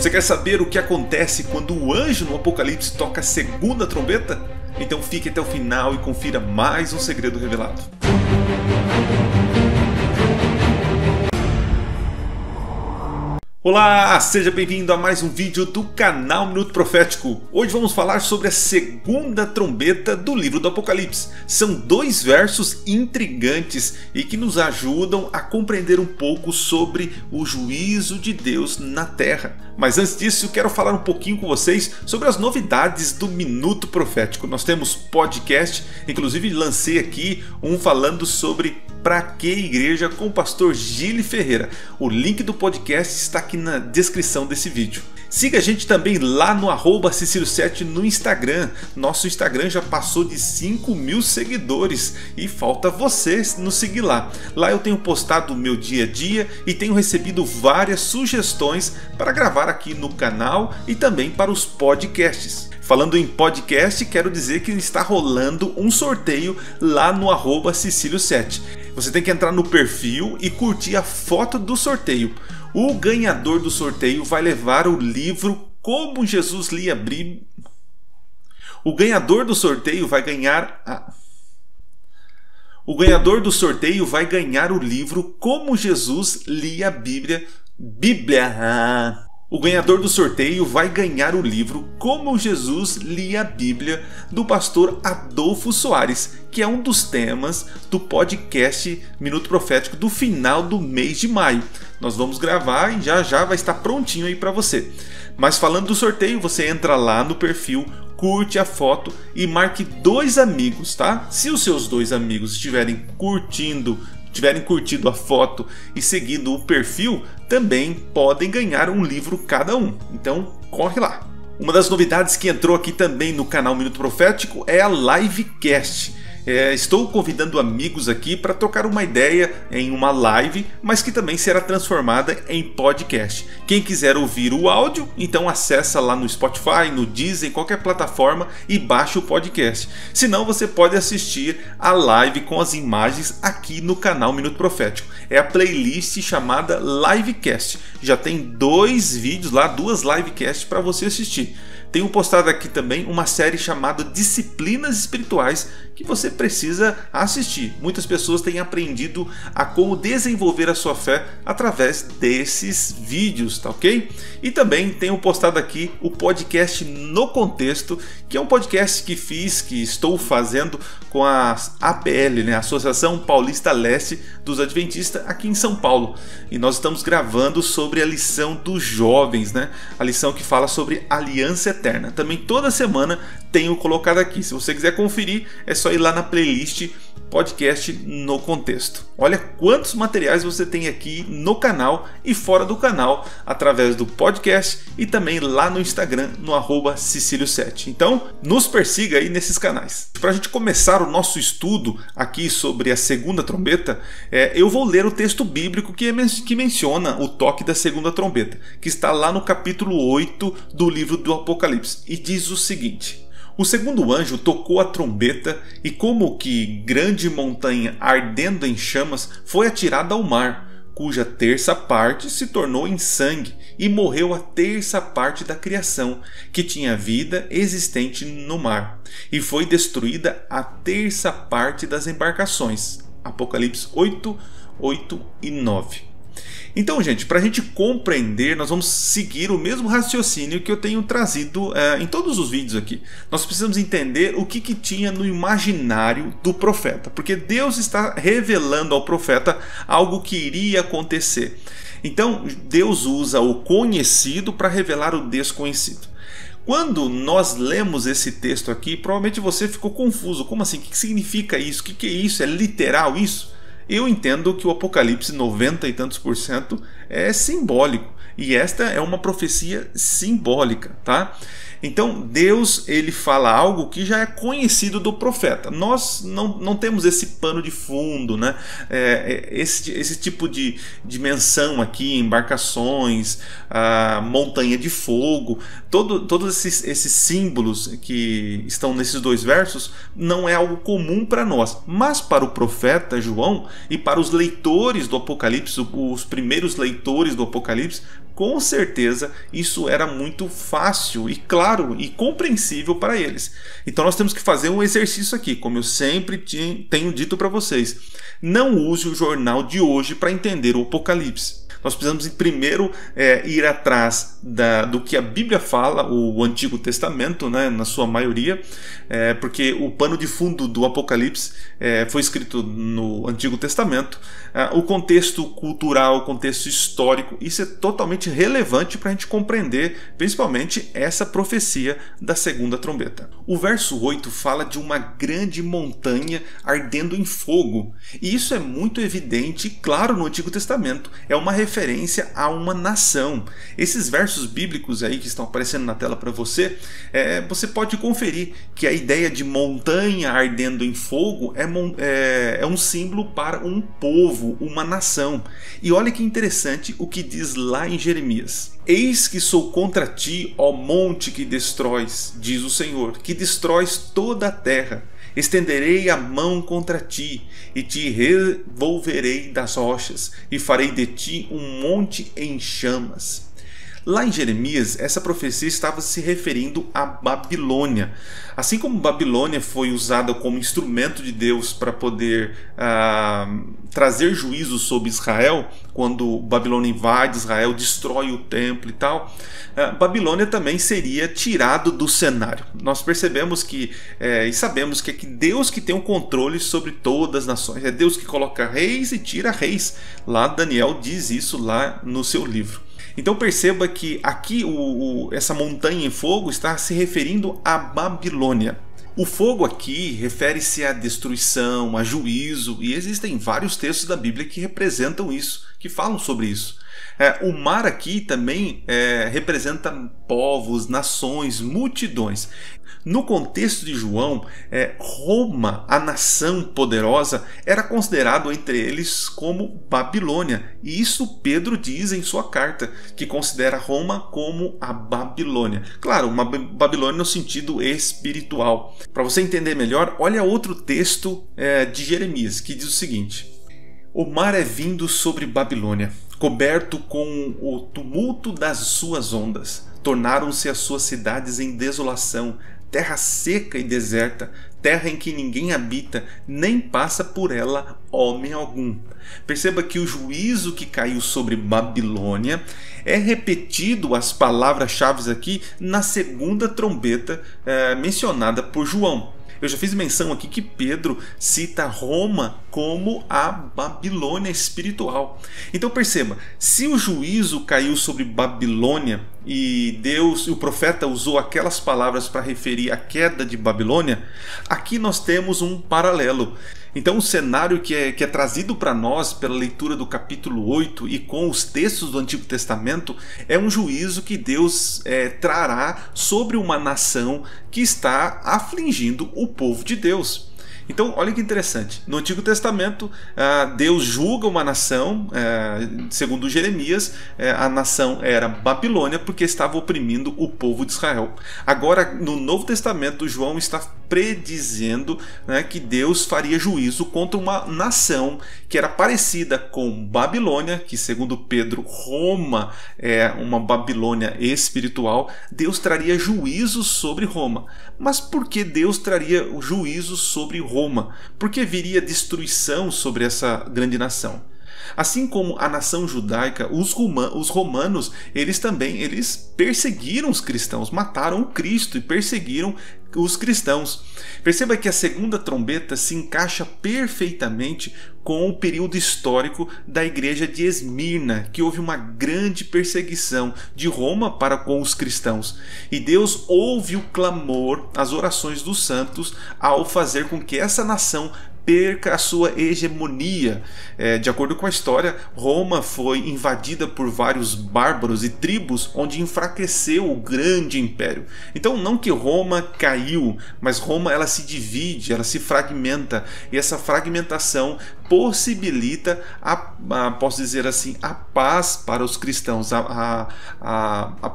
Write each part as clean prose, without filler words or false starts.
Você quer saber o que acontece quando o anjo no Apocalipse toca a segunda trombeta? Então fique até o final e confira mais um segredo revelado. Olá, seja bem-vindo a mais um vídeo do canal Minuto Profético. Hoje vamos falar sobre a segunda trombeta do livro do Apocalipse. São dois versos intrigantes e que nos ajudam a compreender um pouco sobre o juízo de Deus na terra. Mas antes disso, eu quero falar um pouquinho com vocês sobre as novidades do Minuto Profético. Nós temos podcast, inclusive lancei aqui um falando sobre Pra Que Igreja com o pastor Gili Ferreira. O link do podcast está aqui na descrição desse vídeo. Siga a gente também lá no @Cecilio7 no Instagram. Nosso Instagram já passou de 5.000 seguidores e falta você nos seguir lá. Lá eu tenho postado o meu dia a dia e tenho recebido várias sugestões para gravar aqui no canal e também para os podcasts. Falando em podcast, quero dizer que está rolando um sorteio lá no @Cecilio7. Você tem que entrar no perfil e curtir a foto do sorteio. O ganhador do sorteio vai levar o livro Como Jesus Lia a Bíblia. O ganhador do sorteio vai ganhar o livro Como Jesus Lia a Bíblia. O ganhador do sorteio vai ganhar o livro Como Jesus Lia a Bíblia, do pastor Adolfo Soares, que é um dos temas do podcast Minuto Profético do final do mês de maio. Nós vamos gravar e já vai estar prontinho aí para você. Mas falando do sorteio, você entra lá no perfil, curte a foto e marque 2 amigos, tá? Se os seus 2 amigos tiverem curtido a foto e seguindo o perfil, também podem ganhar um livro cada um. Então corre lá. Uma das novidades que entrou aqui também no canal Minuto Profético é a Livecast. Estou convidando amigos aqui para trocar uma ideia em uma live, mas que também será transformada em podcast. Quem quiser ouvir o áudio, então acessa lá no Spotify, no Deezer, em qualquer plataforma e baixa o podcast. Se não, você pode assistir a live com as imagens aqui no canal Minuto Profético. É a playlist chamada Livecast. Já tem 2 vídeos lá, 2 livecasts para você assistir. Tenho postado aqui também uma série chamada Disciplinas Espirituais que você precisa assistir. Muitas pessoas têm aprendido a como desenvolver a sua fé através desses vídeos, tá ok? E também tenho postado aqui o podcast No Contexto, que é um podcast que estou fazendo com a APL, né? Associação Paulista Leste dos Adventistas aqui em São Paulo. E nós estamos gravando sobre a lição dos jovens, né? A lição que fala sobre aliança eterna. Também toda semana tenho colocado aqui. Se você quiser conferir, é só ir lá na playlist podcast No Contexto. Olha quantos materiais você tem aqui no canal e fora do canal, através do podcast e também lá no Instagram, no @Cecilio7. Então, nos persiga aí nesses canais. Para a gente começar o nosso estudo aqui sobre a segunda trombeta, eu vou ler o texto bíblico que menciona o toque da segunda trombeta, que está lá no capítulo 8 do livro do Apocalipse, e diz o seguinte: o segundo anjo tocou a trombeta e, como que grande montanha ardendo em chamas, foi atirada ao mar, cuja terça parte se tornou em sangue, e morreu a terça parte da criação, que tinha vida existente no mar, e foi destruída a terça parte das embarcações. Apocalipse 8, 8 e 9. Então, gente, para a gente compreender, nós vamos seguir o mesmo raciocínio que eu tenho trazido em todos os vídeos aqui. Nós precisamos entender o que tinha no imaginário do profeta, porque Deus está revelando ao profeta algo que iria acontecer. Então, Deus usa o conhecido para revelar o desconhecido. Quando nós lemos esse texto aqui, provavelmente você ficou confuso. Como assim? O que significa isso? O que é isso? É literal isso? Eu entendo que o Apocalipse 90 e tantos % é simbólico, e esta é uma profecia simbólica, tá? Então Deus, ele fala algo que já é conhecido do profeta. Nós não temos esse pano de fundo, né? Esse tipo de dimensão aqui, embarcações, montanha de fogo, todos esses símbolos que estão nesses 2 versos não é algo comum para nós, mas para o profeta João e para os leitores do Apocalipse, os primeiros leitores do Apocalipse, com certeza isso era muito fácil e claro e compreensível para eles. Então nós temos que fazer um exercício aqui, como eu sempre tenho dito para vocês. Não use o jornal de hoje para entender o Apocalipse. Nós precisamos primeiro ir atrás do que a Bíblia fala, o Antigo Testamento, né, na sua maioria, porque o pano de fundo do Apocalipse foi escrito no Antigo Testamento. O contexto cultural, o contexto histórico, isso é totalmente relevante para a gente compreender, principalmente essa profecia da segunda trombeta. O verso 8 fala de uma grande montanha ardendo em fogo, e isso é muito evidente e claro no Antigo Testamento. É uma referência a uma nação. Esses versos bíblicos aí que estão aparecendo na tela para você, você pode conferir que a ideia de montanha ardendo em fogo é um símbolo para um povo, uma nação. E olha que interessante o que diz lá em Jeremias: eis que sou contra ti, ó monte que destróis, diz o Senhor, que destróis toda a terra. Estenderei a mão contra ti, e te revolverei das rochas, e farei de ti um monte em chamas. Lá em Jeremias, essa profecia estava se referindo à Babilônia. Assim como Babilônia foi usada como instrumento de Deus para poder trazer juízo sobre Israel, quando Babilônia invade Israel, destrói o templo e tal, Babilônia também seria tirado do cenário. Nós percebemos que e sabemos que é Deus que tem o controle sobre todas as nações. É Deus que coloca reis e tira reis. Lá Daniel diz isso lá no seu livro. Então perceba que aqui essa montanha em fogo está se referindo à Babilônia. O fogo aqui refere-se à destruição, a juízo, e existem vários textos da Bíblia que representam isso, que falam sobre isso. O mar aqui também representa povos, nações, multidões. No contexto de João, Roma, a nação poderosa, era considerado entre eles como Babilônia. E isso Pedro diz em sua carta, que considera Roma como a Babilônia. Claro, uma Babilônia no sentido espiritual. Para você entender melhor, olha outro texto de Jeremias, que diz o seguinte: o mar é vindo sobre Babilônia, coberto com o tumulto das suas ondas. Tornaram-se as suas cidades em desolação, terra seca e deserta, terra em que ninguém habita, nem passa por ela homem algum. Perceba que o juízo que caiu sobre Babilônia é repetido, as palavras-chave aqui, na segunda trombeta mencionada por João. Eu já fiz menção aqui que Pedro cita Roma como a Babilônia espiritual. Então perceba, se o juízo caiu sobre Babilônia e o profeta usou aquelas palavras para referir a queda de Babilônia, aqui nós temos um paralelo. Então o cenário que é trazido para nós pela leitura do capítulo 8 e com os textos do Antigo Testamento é um juízo que Deus trará sobre uma nação que está afligindo o povo de Deus. Então, olha que interessante. No Antigo Testamento, Deus julga uma nação, segundo Jeremias, a nação era Babilônia porque estava oprimindo o povo de Israel. Agora, no Novo Testamento, João está predizendo, né, que Deus faria juízo contra uma nação que era parecida com Babilônia, que segundo Pedro, Roma é uma Babilônia espiritual. Deus traria juízo sobre Roma. Mas por que Deus traria o juízo sobre Roma? Porque viria destruição sobre essa grande nação. Assim como a nação judaica, os romanos, eles perseguiram os cristãos, mataram o Cristo e perseguiram os cristãos. Perceba que a segunda trombeta se encaixa perfeitamente com o período histórico da igreja de Esmirna, que houve uma grande perseguição de Roma para com os cristãos. E Deus ouve o clamor, as orações dos santos, ao fazer com que essa nação perca a sua hegemonia. De acordo com a história, Roma foi invadida por vários bárbaros e tribos, onde enfraqueceu o grande império. Então não que Roma caiu, mas Roma ela se divide, ela se fragmenta, e essa fragmentação possibilita posso dizer assim, a paz para os cristãos, a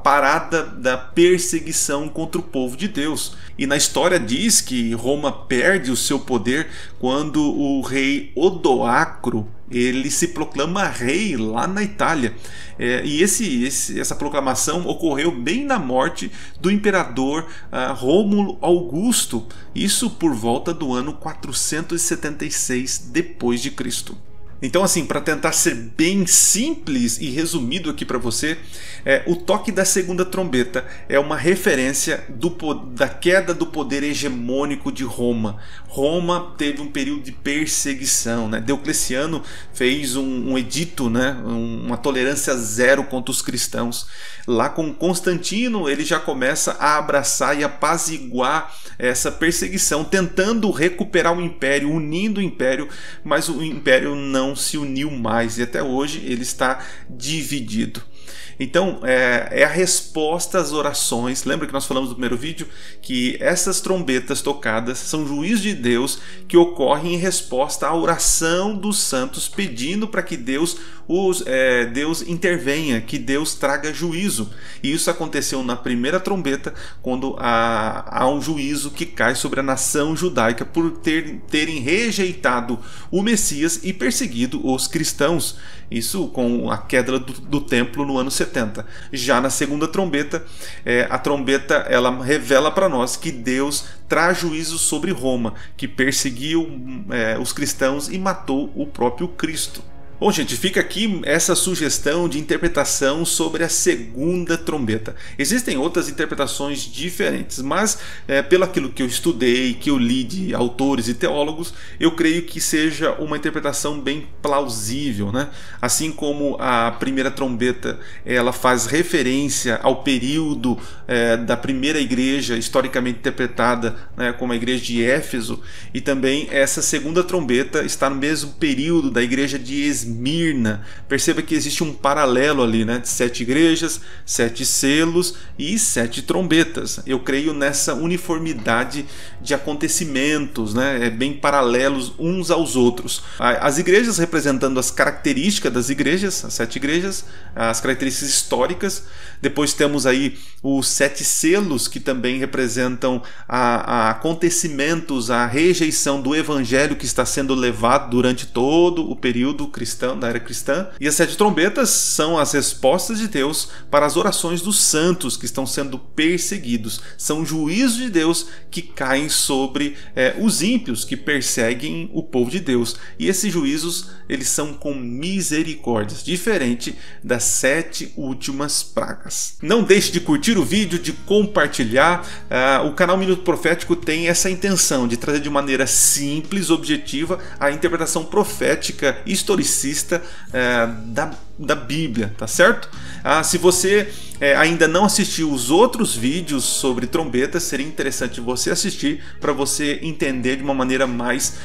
parada da perseguição contra o povo de Deus. E na história diz que Roma perde o seu poder quando o rei Odoacro ele se proclama rei lá na Itália. E essa proclamação ocorreu bem na morte do imperador Rômulo Augusto, isso por volta do ano 476 depois de Cristo. Então, assim, para tentar ser bem simples e resumido aqui para você, o toque da segunda trombeta é uma referência da queda do poder hegemônico de Roma. Roma teve um período de perseguição, né? Diocleciano fez um edito, né? Uma tolerância zero contra os cristãos. Lá com Constantino, ele já começa a abraçar e apaziguar essa perseguição, tentando recuperar o império, unindo o império, mas o império não se uniu mais e até hoje ele está dividido. Então é a resposta às orações. Lembra que nós falamos no primeiro vídeo que essas trombetas tocadas são juízos de Deus que ocorrem em resposta à oração dos santos, pedindo para que Deus intervenha, que Deus traga juízo. E isso aconteceu na primeira trombeta, quando há um juízo que cai sobre a nação judaica por terem rejeitado o Messias e perseguido os cristãos. Isso com a queda do templo no ano 70. Já na segunda trombeta, a trombeta ela revela para nós que Deus traz juízo sobre Roma, que perseguiu os cristãos e matou o próprio Cristo. Bom, gente, fica aqui essa sugestão de interpretação sobre a segunda trombeta. Existem outras interpretações diferentes, mas pelo aquilo que eu estudei, que eu li de autores e teólogos, eu creio que seja uma interpretação bem plausível, né? Assim como a primeira trombeta ela faz referência ao período da primeira igreja historicamente interpretada, né, como a igreja de Éfeso, e também essa segunda trombeta está no mesmo período da igreja de Esmirna. Perceba que existe um paralelo ali, né? 7 igrejas, 7 selos e 7 trombetas. Eu creio nessa uniformidade de acontecimentos, né? Bem paralelos uns aos outros. As igrejas representando as características das igrejas, as 7 igrejas, as características históricas. Depois temos aí os 7 selos, que também representam acontecimentos, a rejeição do evangelho que está sendo levado durante todo o período cristão, da era cristã. E as 7 trombetas são as respostas de Deus para as orações dos santos que estão sendo perseguidos. São juízos de Deus que caem sobre os ímpios que perseguem o povo de Deus. E esses juízos, eles são com misericórdias, diferente das 7 últimas pragas. Não deixe de curtir o vídeo, de compartilhar. O canal Minuto Profético tem essa intenção de trazer de maneira simples, objetiva, a interpretação profética historicista da Bíblia, tá certo? Se você ainda não assistiu os outros vídeos sobre trombetas, seria interessante você assistir para você entender de uma maneira mais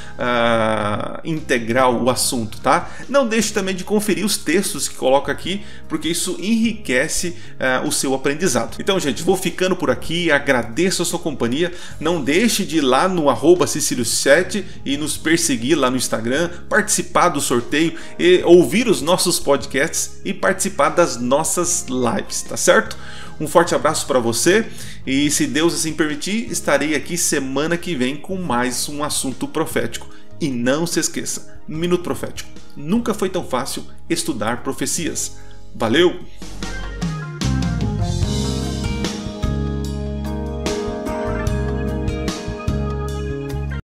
integral o assunto, tá? Não deixe também de conferir os textos que coloco aqui, porque isso enriquece o seu aprendizado. Então, gente, vou ficando por aqui, agradeço a sua companhia, não deixe de ir lá no @Cecilio7 e nos perseguir lá no Instagram, participar do sorteio, e ouvir os nossos podcasts e participar das nossas lives, tá certo? Um forte abraço para você e, se Deus assim permitir, estarei aqui semana que vem com mais um assunto profético. E não se esqueça, Minuto Profético. Nunca foi tão fácil estudar profecias. Valeu!